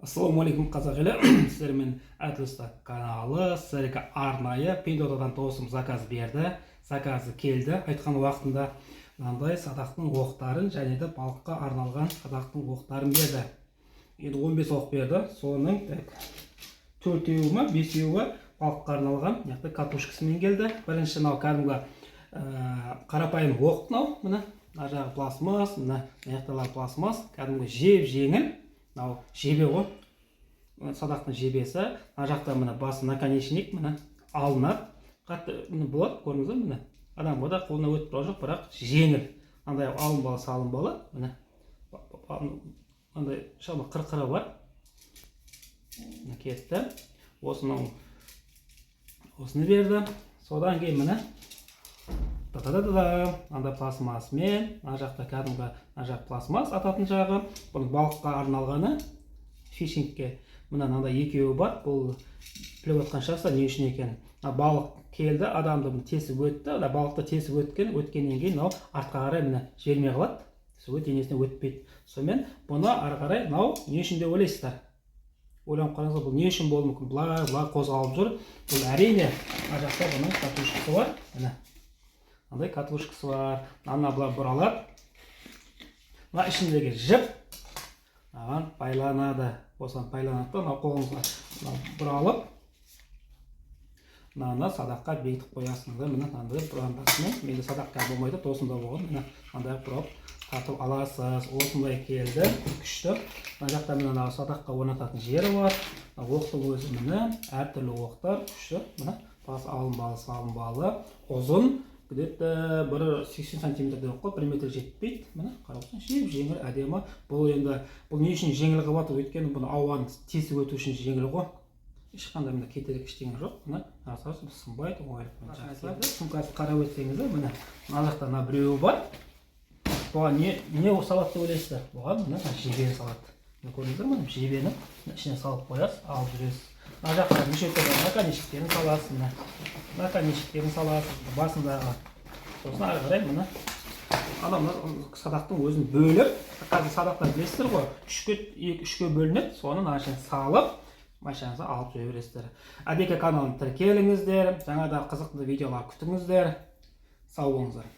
Ассалаумағалейкум қазақ елі, сіздермен Әділұста каналы, сіздерге арнайы Пиндодадан досым заказ берді, заказы келді. Айтқан уақытында мынандай садақтың оқтарын және де балыққа арналған садақтың оқтарын берді. Енді 15 оқ берді, соның 4-еуі ме 5-еуі балыққа арналған, яқты катушкасымен келді. Бірінші мынау кәдімгі қарапайым оқ, мына жағы пластмасс, мына аяқталары пластмасс, кәдімгі жеңіл. Мынау жебе ғой, садақтың жебесі. Мына жақта мына басы наконечник мына алынады. Қатты болады, көрдіңіз бе, мына адамға да қолына өтіп тұрған жоқ, бірақ жеңіл. Андай алынбалы салынбалы, мына андай шама қырқыры бар. Мына кетті. Осыны берді. Содан кейін мына анда пластмассмен, мына жақта кәдімгі мына жақ пластмасс ататын жағы. Бұның балыққа арналғаны, фишингке. Мынандай екеуі бар. Бұл біліп отқан шығарсыздар не үшін екенін. Балық келді, адамды тесіп өтті. Балықты тесіп өткеннен кейін артқа қарай мына жібермей қалады. Суы денесіне өтпейді. Сонымен бұны ары қарай не үшін деп ойлайсыздар? Ойланып қараңыздар, бұл не үшін болуы мүмкін? Бұлай қозғалып жүр. Бұл әрине мына жақта бұның катушкасы бар. Мынандай катушкасы бар. Мына бұлар бұралады. Мына ішіндегі жіп маған байланады. Осыған байланады. Мына қолыңызға бұралып, мына садаққа бекітіп қоясыңыздар. Мынандай бұрандасымен. Менде садаққа болмайды, тосында болған. Мынандай бұрап тартып аласыз. Осындай келді, күшті. Мына жақта мына садаққа орнататын жері бар. Оқтың өзі міне әртүрлі оқтар, күшті. Мына бас алынбалы, салынбалы, ұзын. Где-то бір 80 сантиметрден қой, 1 метр жетпейді. Мына қараусын жеңіл, әдемі. Бұл енді не үшін жеңіл қылып жатыр? Өйткені бұны ауаны тесіп өту үшін жеңіл ғой. Ешқандай мына кетерлік ештеңе жоқ. Мына қарасаңыз сынбайды, оңайлықпен. Сумкасын қарап өтсеңіздер, мына жақта мына біреуі бар. Бұған не салады деп ойлайсыздар? Бұған мына жебені салады. Көрдіңіздер ме? Жебені ішіне салып қоясыз, алып жүресіз. Мына жақта неше түрлі наконечниктерін саласыз, наконечниктерін саласыз, басындағы. Сосын ары қарай мына садақтың өзін бөліп, қазір садақтар білесіздер ғой, үшке бөлінеді, соны машина салып, машинаңызға алып жүре бересіздер. Әдеке каналын тіркеліңіздер, жаңада қызықты видеолар күтіңіздер. Сау болыңыздар.